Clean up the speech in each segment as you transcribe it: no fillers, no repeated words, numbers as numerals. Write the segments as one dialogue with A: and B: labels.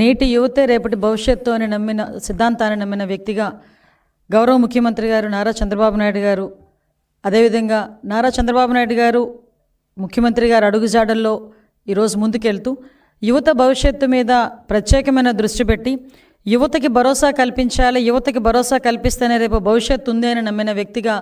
A: నేటి యువతే రేపటి భవిష్యత్తు అని నమ్మిన సిద్ధాంతాన్ని నమ్మిన వ్యక్తిగా గౌరవ ముఖ్యమంత్రి గారు నారా చంద్రబాబు నాయుడు గారు, అదేవిధంగా నారా చంద్రబాబు నాయుడు గారు ముఖ్యమంత్రి గారు అడుగుజాడల్లో ఈరోజు ముందుకెళ్తూ యువత భవిష్యత్తు మీద ప్రత్యేకమైన దృష్టి పెట్టి యువతకి భరోసా కల్పించాలి, యువతకి భరోసా కల్పిస్తేనే రేపు భవిష్యత్తు ఉంది అని నమ్మిన వ్యక్తిగా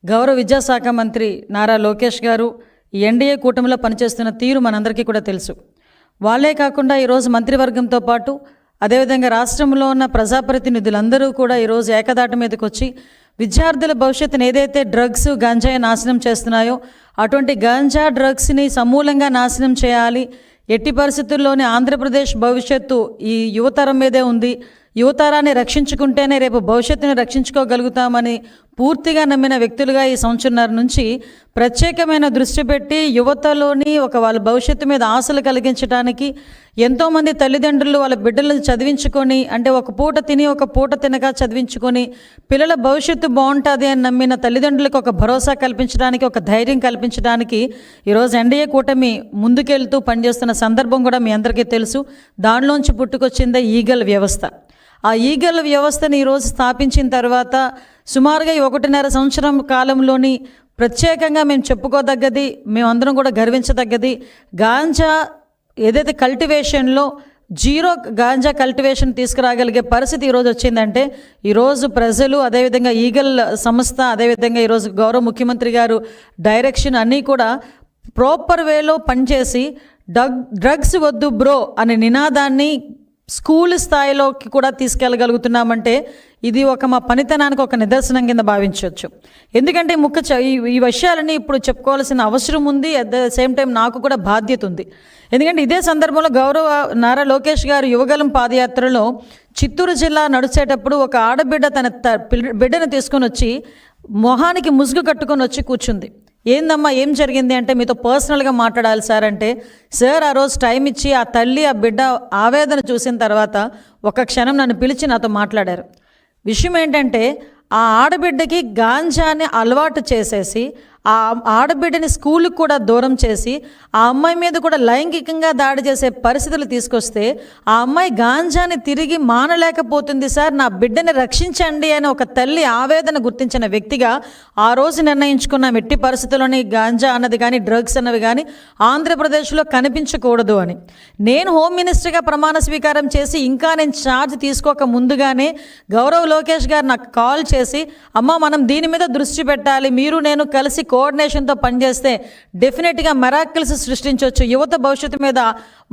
A: గౌరవ విద్యాశాఖ మంత్రి నారా లోకేష్ గారు ఈ ఎన్డీఏ కూటమిలో పనిచేస్తున్న తీరు మనందరికీ కూడా తెలుసు. వాళ్ళే కాకుండా ఈరోజు మంత్రివర్గంతో పాటు అదేవిధంగా రాష్ట్రంలో ఉన్న ప్రజాప్రతినిధులందరూ కూడా ఈరోజు ఏకదాటి మీదకి వచ్చి విద్యార్థుల భవిష్యత్తును ఏదైతే డ్రగ్స్ గంజాయి నాశనం చేస్తున్నాయో అటువంటి గంజా డ్రగ్స్ని సమూలంగా నాశనం చేయాలి, ఎట్టి పరిస్థితుల్లోనే ఆంధ్రప్రదేశ్ భవిష్యత్తు ఈ యువతరం మీదే ఉంది, యువతరాన్ని రక్షించుకుంటేనే రేపు భవిష్యత్తుని రక్షించుకోగలుగుతామని పూర్తిగా నమ్మిన వ్యక్తులుగా ఈ సంవత్సరంన్నర నుంచి ప్రత్యేకమైన దృష్టి పెట్టి యువతలోని వాళ్ళ భవిష్యత్తు మీద ఆశలు కలిగించడానికి ఎంతోమంది తల్లిదండ్రులు వాళ్ళ బిడ్డలను చదివించుకొని, అంటే ఒక పూట తిని ఒక పూట తినక చదివించుకొని పిల్లల భవిష్యత్తు బాగుంటుంది అని నమ్మిన తల్లిదండ్రులకు ఒక భరోసా కల్పించడానికి, ఒక ధైర్యం కల్పించడానికి ఈరోజు ఎన్డీఏ కూటమి ముందుకెళ్తూ పనిచేస్తున్న సందర్భం కూడా మీ అందరికీ తెలుసు. దానిలోంచి పుట్టుకొచ్చిందే ఈగల్ వ్యవస్థ. ఆ ఈగల్ వ్యవస్థను ఈరోజు స్థాపించిన తర్వాత సుమారుగా 1.5 సంవత్సరం కాలంలోని ప్రత్యేకంగా మేము చెప్పుకోదగ్గది, మేమందరం కూడా గర్వించదగ్గది, గాంజా ఏదైతే కల్టివేషన్లో జీరో గాంజా కల్టివేషన్ తీసుకురాగలిగే పరిస్థితి ఈరోజు వచ్చిందంటే ఈరోజు ప్రజలు, అదేవిధంగా ఈగల్ సంస్థ, అదేవిధంగా ఈరోజు గౌరవ ముఖ్యమంత్రి గారు డైరెక్షన్ అన్నీ కూడా ప్రాపర్ వేలో పనిచేసి డ్రగ్స్ వద్దు బ్రో అనే నినాదాన్ని స్కూల్ స్థాయిలోకి కూడా తీసుకెళ్ళగలుగుతున్నామంటే ఇది మా పనితనానికి ఒక నిదర్శనం కింద భావించవచ్చు. ఎందుకంటే ఈ విషయాలని ఇప్పుడు చెప్పుకోవాల్సిన అవసరం ఉంది, అట్ ద సేమ్ టైం నాకు కూడా బాధ్యత ఉంది. ఎందుకంటే ఇదే సందర్భంలో గౌరవ నారా లోకేష్ గారు యువగలం పాదయాత్రలో చిత్తూరు జిల్లా నడిచేటప్పుడు ఒక ఆడబిడ్డ తన బిడ్డను తీసుకొని వచ్చి మొహానికి ముసుగు కట్టుకొని వచ్చి కూర్చుంది. ఏందమ్మా ఏం జరిగింది అంటే, మీతో పర్సనల్గా మాట్లాడాలి సార్ అంటే, సార్ ఆ రోజు టైం ఇచ్చి ఆ తల్లి ఆ బిడ్డ ఆవేదన చూసిన తర్వాత ఒక క్షణం నన్ను పిలిచి నాతో మాట్లాడారు. విషయం ఏంటంటే, ఆ ఆడబిడ్డకి గాంజాని అలవాటు చేసేసి ఆ ఆడబిడ్డని స్కూల్కి కూడా దూరం చేసి ఆ అమ్మాయి మీద కూడా లైంగికంగా దాడి చేసే పరిస్థితులు తీసుకొస్తే ఆ అమ్మాయి గాంజాని తిరిగి మానలేకపోతుంది, సార్ నా బిడ్డని రక్షించండి అని ఒక తల్లి ఆవేదన గుర్తించిన వ్యక్తిగా ఆ రోజు నిర్ణయించుకున్నాం, ఎట్టి పరిస్థితుల్లోని గాంజా అన్నది కానీ డ్రగ్స్ అన్నవి కానీ ఆంధ్రప్రదేశ్లో కనిపించకూడదు అని. నేను హోమ్ మినిస్టర్గా ప్రమాణ స్వీకారం చేసి ఇంకా నేను ఛార్జ్ తీసుకోక ముందుగానే గౌరవ్ లోకేష్ గారు నాకు కాల్ చేసి, అమ్మ మనం దీని మీద దృష్టి పెట్టాలి, మీరు నేను కలిసి కోఆర్డినేషన్తో పనిచేస్తే డెఫినెట్గా మెరాకిల్స్ సృష్టించవచ్చు, యువత భవిష్యత్తు మీద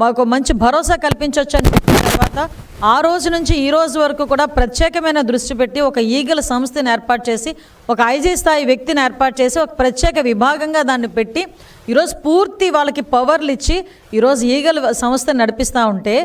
A: మాకు మంచి భరోసా కల్పించవచ్చు అని చెప్పిన తర్వాత ఆ రోజు నుంచి ఈ రోజు వరకు కూడా ప్రత్యేకమైన దృష్టి పెట్టి ఒక ఈగల సంస్థని ఏర్పాటు చేసి, ఒక ఐజీ స్థాయి వ్యక్తిని ఏర్పాటు చేసి ఒక ప్రత్యేక విభాగంగా దాన్ని పెట్టి ఈరోజు పూర్తి వాళ్ళకి పవర్లు ఇచ్చి ఈరోజు ఈగల సంస్థ నడిపిస్తూ ఉంటే,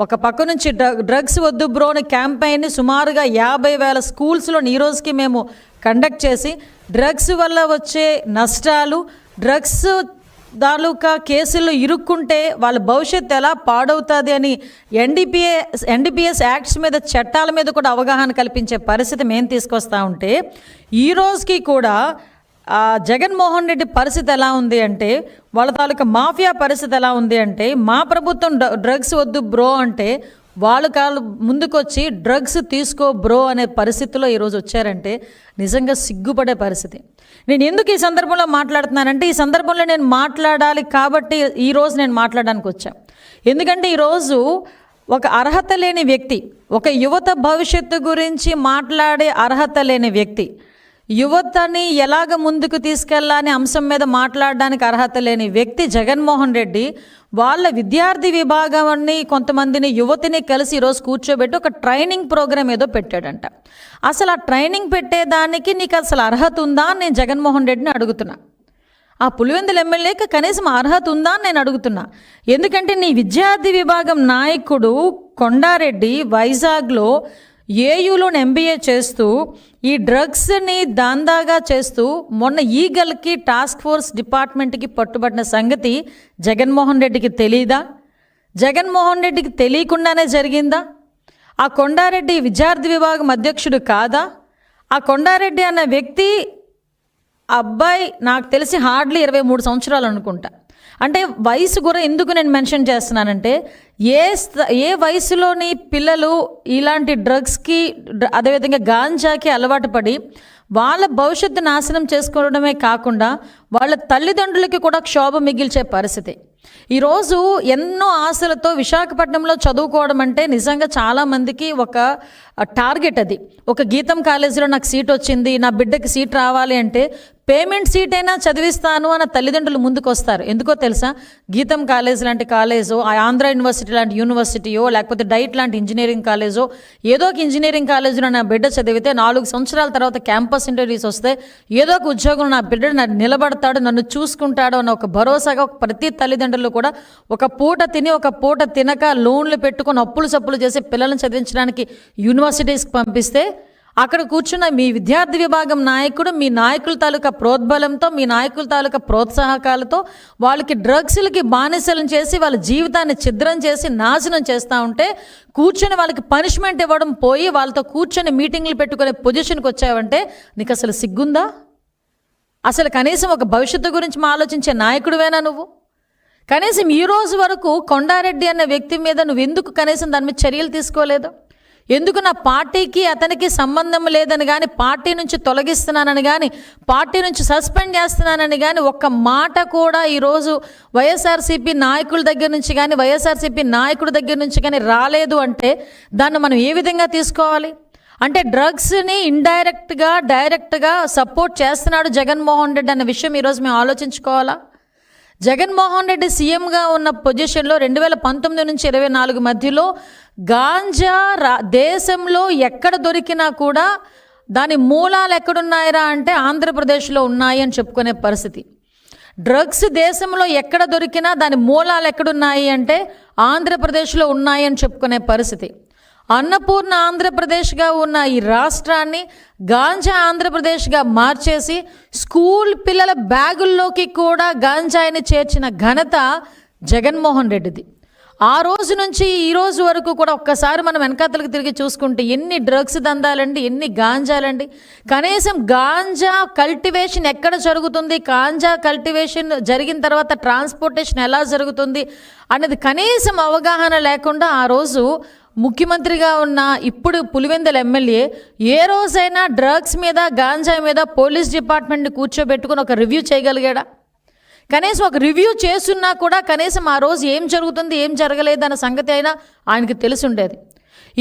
A: ఒక పక్క నుంచి డ్రగ్స్ వద్దు బ్రో అని క్యాంపెయిన్ని సుమారుగా 50,000 స్కూల్స్లో ఈ రోజుకి మేము కండక్ట్ చేసి డ్రగ్స్ వల్ల వచ్చే నష్టాలు, డ్రగ్స్ తాలూకా కేసుల్లో ఇరుక్కుంటే వాళ్ళ భవిష్యత్తు ఎలా పాడవుతుంది అని ఎన్డీపీఎస్ యాక్ట్స్ మీద, చట్టాల మీద కూడా అవగాహన కల్పించే పరిస్థితి మేము తీసుకొస్తూ ఉంటే ఈ రోజుకి కూడా జగన్మోహన్ రెడ్డి పరిస్థితి ఎలా ఉంది అంటే, వాళ్ళ తాలూకా మాఫియా పరిస్థితి ఎలా ఉంది అంటే, మా ప్రభుత్వం డ్రగ్స్ వద్దు బ్రో అంటే వాళ్ళు ముందుకొచ్చి డ్రగ్స్ తీసుకో బ్రో అనే పరిస్థితిలో ఈరోజు వచ్చారంటే నిజంగా సిగ్గుపడే పరిస్థితి. నేను ఎందుకు ఈ సందర్భంలో మాట్లాడుతున్నానంటే, ఈ సందర్భంలో నేను మాట్లాడాలి కాబట్టి ఈరోజు నేను మాట్లాడడానికి వచ్చాను. ఎందుకంటే ఈరోజు ఒక అర్హత లేని వ్యక్తి, ఒక యువత భవిష్యత్తు గురించి మాట్లాడే అర్హత లేని వ్యక్తి, యువతని ఎలాగ ముందుకు తీసుకెళ్ళాలనే అంశం మీద మాట్లాడడానికి అర్హత లేని వ్యక్తి జగన్మోహన్ రెడ్డి వాళ్ళ విద్యార్థి విభాగాన్ని కొంతమందిని యువతిని కలిసి ఈరోజు కూర్చోబెట్టి ఒక ట్రైనింగ్ ప్రోగ్రామ్ ఏదో పెట్టాడంట. అసలు ఆ ట్రైనింగ్ పెట్టేదానికి నీకు అసలు అర్హత ఉందా అని నేను జగన్మోహన్ రెడ్డిని అడుగుతున్నా. ఆ పులివెందుల ఎమ్మెల్యేకి కనీసం అర్హత ఉందా అని నేను అడుగుతున్నా. ఎందుకంటే నీ విద్యార్థి విభాగం నాయకుడు కొండారెడ్డి వైజాగ్లో ఏయూలోని ఎంబీఏ చేస్తూ ఈ డ్రగ్స్ని దాందాగా చేస్తూ మొన్న ఈగల్కి టాస్క్ ఫోర్స్ డిపార్ట్మెంట్కి పట్టుబడిన సంగతి జగన్మోహన్ రెడ్డికి తెలీదా? జగన్మోహన్ రెడ్డికి తెలియకుండానే జరిగిందా? ఆ కొండారెడ్డి విద్యార్థి విభాగం అధ్యక్షుడు కాదా? ఆ కొండారెడ్డి అన్న వ్యక్తి అబ్బాయి నాకు తెలిసి హార్డ్లీ 23 సంవత్సరాలు అనుకుంటా. అంటే వయసు కూడా ఎందుకు నేను మెన్షన్ చేస్తున్నానంటే ఏ వయసులోని పిల్లలు ఇలాంటి డ్రగ్స్కి అదేవిధంగా గాంజాకి అలవాటు పడి వాళ్ళ భవిష్యత్తు నాశనం చేసుకోవడమే కాకుండా వాళ్ళ తల్లిదండ్రులకి కూడా క్షోభ మిగిల్చే పరిస్థితి. ఈరోజు ఎన్నో ఆశలతో విశాఖపట్నంలో చదువుకోవడం అంటే నిజంగా చాలామందికి ఒక టార్గెట్. అది ఒక గీతం కాలేజీలో నాకు సీట్ వచ్చింది, నా బిడ్డకి సీట్ రావాలి అంటే పేమెంట్ సీట్ అయినా చదివిస్తాను అన్న తల్లిదండ్రులు ముందుకు వస్తారు. ఎందుకో తెలుసా? గీతం కాలేజ్ లాంటి కాలేజో, ఆంధ్ర యూనివర్సిటీ లాంటి యూనివర్సిటీయో, లేకపోతే డైట్ లాంటి ఇంజనీరింగ్ కాలేజో, ఏదో ఒక ఇంజనీరింగ్ కాలేజీలో నా బిడ్డ చదివితే 4 సంవత్సరాల తర్వాత క్యాంపస్ ఇంటర్వ్యూస్ వస్తే ఏదో ఒక ఉద్యోగం నా బిడ్డ నిలబడతాడు, నన్ను చూసుకుంటాడు అన్న ఒక భరోసాగా ప్రతి తల్లిదండ్రులు కూడా ఒక పూట తిని ఒక పూట తినక లోన్లు పెట్టుకొని అప్పులు సప్పులు చేసి పిల్లల్ని చదివించడానికి యూనివర్సిటీస్కి పంపిస్తే అక్కడ కూర్చున్న మీ విద్యార్థి విభాగం నాయకుడు మీ నాయకుల తాలూకా ప్రోద్బలంతో, మీ నాయకుల తాలూకా ప్రోత్సాహకాలతో వాళ్ళకి డ్రగ్స్లకి బానిసలను చేసి వాళ్ళ జీవితాన్ని ఛిద్రం చేసి నాశనం చేస్తూ ఉంటే కూర్చొని వాళ్ళకి పనిష్మెంట్ ఇవ్వడం పోయి వాళ్ళతో కూర్చొని మీటింగ్లు పెట్టుకునే పొజిషన్కి వచ్చావంటే నీకు అసలు సిగ్గుందా? అసలు కనీసం ఒక భవిష్యత్తు గురించి ఆలోచించే నాయకుడివేనా నువ్వు? కనీసం ఈ రోజు వరకు కొండారెడ్డి అన్న వ్యక్తి మీద నువ్వు ఎందుకు కనీసం దాని మీద చర్యలు తీసుకోలేదు? ఎందుకు నా పార్టీకి అతనికి సంబంధం లేదని కానీ, పార్టీ నుంచి తొలగిస్తున్నానని కానీ, పార్టీ నుంచి సస్పెండ్ చేస్తున్నానని కానీ ఒక్క మాట కూడా ఈరోజు వైఎస్ఆర్సీపీ నాయకుల దగ్గర నుంచి కానీ, వైఎస్ఆర్సీపీ నాయకుడి దగ్గర నుంచి కానీ రాలేదు అంటే దాన్ని మనం ఏ విధంగా తీసుకోవాలి? అంటే డ్రగ్స్ని ఇండైరెక్ట్గా డైరెక్ట్గా సపోర్ట్ చేస్తున్నాడు జగన్మోహన్ రెడ్డి అన్న విషయం ఈరోజు మేము ఆలోచించుకోవాలా? జగన్మోహన్ రెడ్డి సీఎంగా ఉన్న పొజిషన్లో 2019 నుంచి 24 మధ్యలో గాంజా దేశంలో ఎక్కడ దొరికినా కూడా దాని మూలాలు ఎక్కడున్నాయిరా అంటే ఆంధ్రప్రదేశ్లో ఉన్నాయి అని చెప్పుకునే పరిస్థితి. డ్రగ్స్ దేశంలో ఎక్కడ దొరికినా దాని మూలాలు ఎక్కడున్నాయి అంటే ఆంధ్రప్రదేశ్లో ఉన్నాయి అని చెప్పుకునే పరిస్థితి. అన్నపూర్ణ ఆంధ్రప్రదేశ్గా ఉన్న ఈ రాష్ట్రాన్ని గాంజా ఆంధ్రప్రదేశ్గా మార్చేసి స్కూల్ పిల్లల బ్యాగుల్లోకి కూడా గాంజాయిని చేర్చిన ఘనత జగన్మోహన్ రెడ్డిది. ఆ రోజు నుంచి ఈ రోజు వరకు కూడా ఒక్కసారి మనం వెనకాతలకు తిరిగి చూసుకుంటే ఎన్ని డ్రగ్స్ దందాలండి, ఎన్ని గాంజాలండి. కనీసం గాంజా కల్టివేషన్ ఎక్కడ జరుగుతుంది, గాంజా కల్టివేషన్ జరిగిన తర్వాత ట్రాన్స్పోర్టేషన్ ఎలా జరుగుతుంది అనేది కనీసం అవగాహన లేకుండా ఆ రోజు ముఖ్యమంత్రిగా ఉన్న ఇప్పుడు పులివెందుల ఎమ్మెల్యే ఏ రోజైనా డ్రగ్స్ మీద గాంజా మీద పోలీస్ డిపార్ట్మెంట్ని కూర్చోబెట్టుకుని ఒక రివ్యూ చేయగలిగాడా? కనీసం ఒక రివ్యూ చేస్తున్నా కూడా కనీసం ఆ రోజు ఏం జరుగుతుంది ఏం జరగలేదు అన్న సంగతి అయినా ఆయనకి తెలిసి ఉండేది.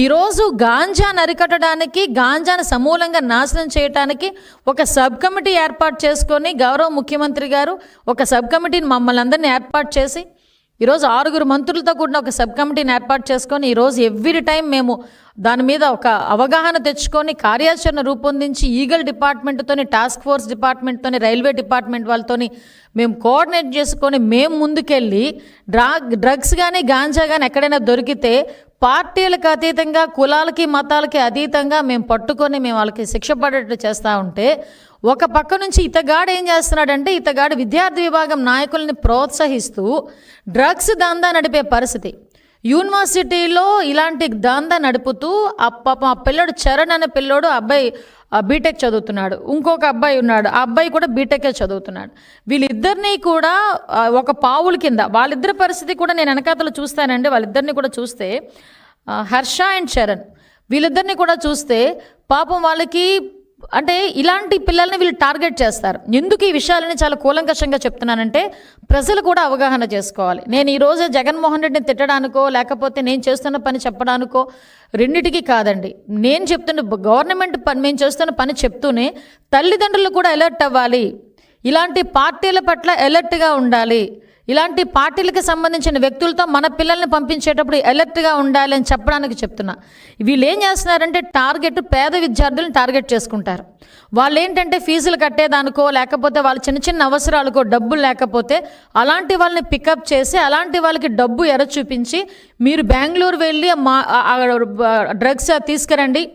A: ఈరోజు గాంజాను అరికట్టడానికి, గాంజాను సమూలంగా నాశనం చేయడానికి ఒక సబ్ కమిటీ ఏర్పాటు చేసుకొని గౌరవ ముఖ్యమంత్రి గారు ఒక సబ్ కమిటీని మమ్మల్ని అందరినీ ఏర్పాటు చేసి ఈరోజు 6 మంత్రులతో కూడిన ఒక సబ్ కమిటీని ఏర్పాటు చేసుకొని ఈరోజు ఎవ్రీ టైం మేము దాని మీద ఒక అవగాహన తెచ్చుకొని కార్యాచరణ రూపొందించి ఈగల్ డిపార్ట్మెంట్తోని, టాస్క్ ఫోర్స్ డిపార్ట్మెంట్తోని, రైల్వే డిపార్ట్మెంట్ వాళ్ళతోని మేము కోఆర్డినేట్ చేసుకొని మేము ముందుకెళ్ళి డ్రగ్స్ కానీ గాంజా కానీ ఎక్కడైనా దొరికితే పార్టీలకు అతీతంగా, కులాలకి మతాలకి అతీతంగా మేము పట్టుకొని మేము వాళ్ళకి శిక్ష పడేట్టు చేస్తూ ఉంటే ఒక పక్క నుంచి ఇతగాడు ఏం చేస్తున్నాడంటే ఇతగాడు విద్యార్థి విభాగం నాయకుల్ని ప్రోత్సహిస్తూ డ్రగ్స్ దందా నడిపే పరిస్థితి. యూనివర్సిటీలో ఇలాంటి దందా నడుపుతూ ఆ పిల్లడు చరణ్ అనే పిల్లోడు అబ్బాయి బీటెక్ చదువుతున్నాడు, ఇంకొక అబ్బాయి ఉన్నాడు, ఆ అబ్బాయి కూడా బీటెకే చదువుతున్నాడు. వీళ్ళిద్దరినీ కూడా ఒక పావుల కింద వాళ్ళిద్దరి పరిస్థితి కూడా నేను వెనకాతలు చూస్తానండి. వాళ్ళిద్దరిని కూడా చూస్తే హర్ష అండ్ చరణ్ వీళ్ళిద్దరిని కూడా చూస్తే పాపం వాళ్ళకి అంటే ఇలాంటి పిల్లల్ని వీళ్ళు టార్గెట్ చేస్తారు. ఎందుకు ఈ విషయాలని చాలా కూలంకషంగా చెప్తున్నానంటే ప్రజలు కూడా అవగాహన చేసుకోవాలి. నేను ఈరోజు జగన్మోహన్ రెడ్డిని తిట్టడానికో లేకపోతే నేను చేస్తున్న పని చెప్పడానికో రెండిటికి కాదండి. నేను చెప్తున్న గవర్నమెంట్ పని, మేము చేస్తున్న పని చెప్తూనే తల్లిదండ్రులు కూడా అలర్ట్ అవ్వాలి. ఇలాంటి పార్టీల పట్ల అలర్ట్గా ఉండాలి. ఇలాంటి పార్టీలకు సంబంధించిన వ్యక్తులతో మన పిల్లల్ని పంపించేటప్పుడు అలర్ట్గా ఉండాలి అని చెప్పడానికి చెప్తున్నా. వీళ్ళు ఏం చేస్తున్నారంటే పేద విద్యార్థులను టార్గెట్ చేసుకుంటారు. వాళ్ళు ఏంటంటే ఫీజులు కట్టేదానికో లేకపోతే వాళ్ళ చిన్న చిన్న అవసరాలకో డబ్బులు లేకపోతే అలాంటి వాళ్ళని పికప్ చేసి అలాంటి వాళ్ళకి డబ్బు ఎర చూపించి మీరు బెంగళూరు వెళ్ళి డ్రగ్స్ తీసుకురండి,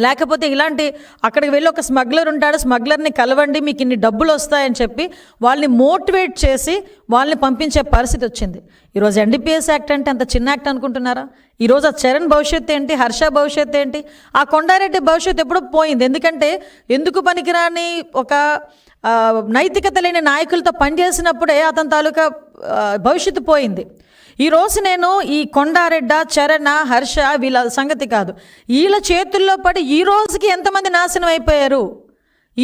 A: లేకపోతే ఇలాంటి అక్కడికి వెళ్ళి ఒక స్మగ్లర్ ఉంటాడు, స్మగ్లర్ని కలవండి, మీకు ఇన్ని డబ్బులు వస్తాయని చెప్పి వాళ్ళని మోటివేట్ చేసి వాళ్ళని పంపించే పరిస్థితి వచ్చింది. ఈరోజు ఎన్డీపీఎస్ యాక్ట్ అంటే అంత చిన్న యాక్ట్ అనుకుంటున్నారా? ఈరోజు ఆ చరణ్ భవిష్యత్తు ఏంటి, హర్ష భవిష్యత్తు ఏంటి, ఆ కొండారెడ్డి భవిష్యత్తు ఎప్పుడో పోయింది. ఎందుకంటే ఎందుకు పనికిరాని ఒక నైతికత లేని నాయకులతో పనిచేసినప్పుడే అతని తాలూకా భవిష్యత్తు పోయింది. ఈరోజు నేను ఈ కొండారెడ్డ, చరణ, హర్ష వీళ్ళ సంగతి కాదు, వీళ్ళ చేతుల్లో పడి ఈ రోజుకి ఎంతమంది నాశనం అయిపోయారు,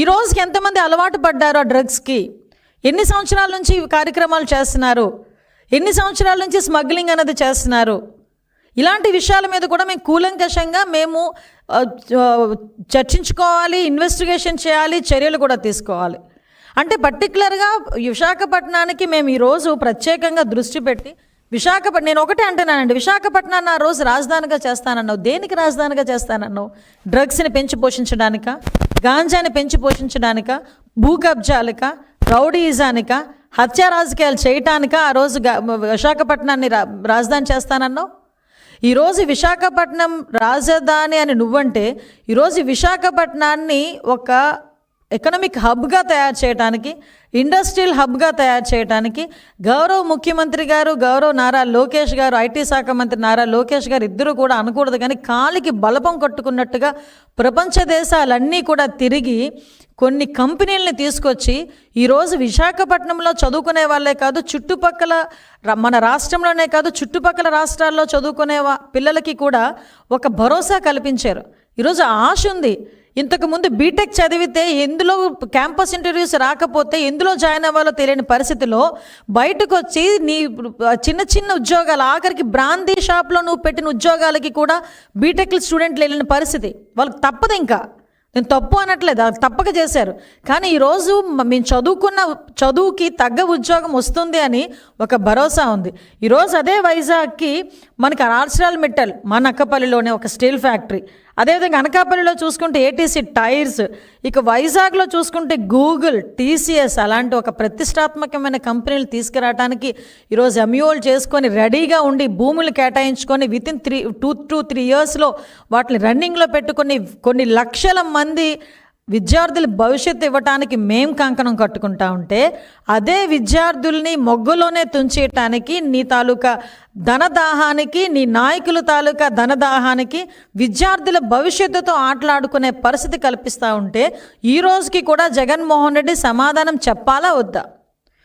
A: ఈ రోజుకి ఎంతమంది అలవాటు పడ్డారు ఆ డ్రగ్స్కి, ఎన్ని సంవత్సరాల నుంచి ఈ కార్యక్రమాలు చేస్తున్నారు, ఎన్ని సంవత్సరాల నుంచి స్మగ్లింగ్ అనేది చేస్తున్నారు. ఇలాంటి విషయాల మీద కూడా మేము కూలంకషంగా మేము చర్చించుకోవాలి, ఇన్వెస్టిగేషన్ చేయాలి, చర్యలు కూడా తీసుకోవాలి. అంటే పర్టికులర్గా విశాఖపట్నానికి మేము ఈరోజు ప్రత్యేకంగా దృష్టి పెట్టి నేను ఒకటే అంటున్నానండి, విశాఖపట్నాన్ని ఆ రోజు రాజధానిగా చేస్తానన్నావు. దేనికి రాజధానిగా చేస్తానన్నావు? డ్రగ్స్ని పెంచి పోషించడానికా, గాంజాని పెంచి పోషించడానికా, భూ కబ్జాలకా, రౌడీయిజానికా, హత్యా రాజకీయాలు చేయటానికా ఆ రోజు విశాఖపట్నాన్ని రాజధాని చేస్తానన్నావు? ఈరోజు విశాఖపట్నం రాజధాని అని నువ్వంటే, ఈరోజు విశాఖపట్నాన్ని ఒక ఎకనామిక్ హబ్గా తయారు చేయడానికి, ఇండస్ట్రియల్ హబ్గా తయారు చేయడానికి గౌరవ ముఖ్యమంత్రి గారు, గౌరవ నారా లోకేష్ గారు, ఐటీ శాఖ మంత్రి నారా లోకేష్ గారు ఇద్దరు కూడా అనకూడదు కానీ కాలికి బలపం కట్టుకున్నట్టుగా ప్రపంచ దేశాలన్నీ కూడా తిరిగి కొన్ని కంపెనీలని తీసుకొచ్చి ఈరోజు విశాఖపట్నంలో చదువుకునే వాళ్ళే కాదు, చుట్టుపక్కల మన రాష్ట్రంలోనే కాదు చుట్టుపక్కల రాష్ట్రాల్లో చదువుకునే పిల్లలకి కూడా ఒక భరోసా కల్పించారు. ఈరోజు ఆశ ఉంది. ఇంతకుముందు బీటెక్ చదివితే ఎందులో క్యాంపస్ ఇంటర్వ్యూస్ రాకపోతే ఎందులో జాయిన్ అవ్వాలో తెలియని పరిస్థితిలో బయటకు వచ్చి నీ చిన్న చిన్న ఉద్యోగాలు, ఆఖరికి బ్రాందీ షాప్లో నువ్వు పెట్టిన ఉద్యోగాలకి కూడా బీటెక్ స్టూడెంట్లు వెళ్ళిన పరిస్థితి. వాళ్ళకి తప్పదు. ఇంకా నేను తప్పు అనట్లేదు, తప్పక చేశారు. కానీ ఈరోజు మేము చదువుకున్న చదువుకి తగ్గ ఉద్యోగం వస్తుంది అని ఒక భరోసా ఉంది. ఈరోజు అదే వైజాగ్కి మనకి ఆర్చరల్ మెటల్ మన అక్కపల్లిలోనే ఒక స్టీల్ ఫ్యాక్టరీ, అదేవిధంగా అనకాపల్లిలో చూసుకుంటే ఏటీసీ టైర్స్, ఇక వైజాగ్లో చూసుకుంటే గూగుల్, టీసీఎస్ అలాంటి ఒక ప్రతిష్టాత్మకమైన కంపెనీలు తీసుకురావడానికి ఈరోజు ఎంయూఓలు చేసుకొని రెడీగా ఉండి భూములు కేటాయించుకొని వితిన్ 2 to 3 yearsలో వాటిని రన్నింగ్లో పెట్టుకొని కొన్ని లక్షల మంది విద్యార్థుల భవిష్యత్తు ఇవ్వటానికి మేం కంకణం కట్టుకుంటా ఉంటే, అదే విద్యార్థుల్ని మొగ్గులోనే తుంచేయటానికి నీ తాలూకా ధనదాహానికి, నీ నాయకుల తాలూకా ధనదాహానికి విద్యార్థుల భవిష్యత్తుతో ఆటలాడుకునే పరిస్థితి కల్పిస్తూ ఉంటే ఈ రోజుకి కూడా జగన్మోహన్ రెడ్డి సమాధానం చెప్పాలా వద్దా?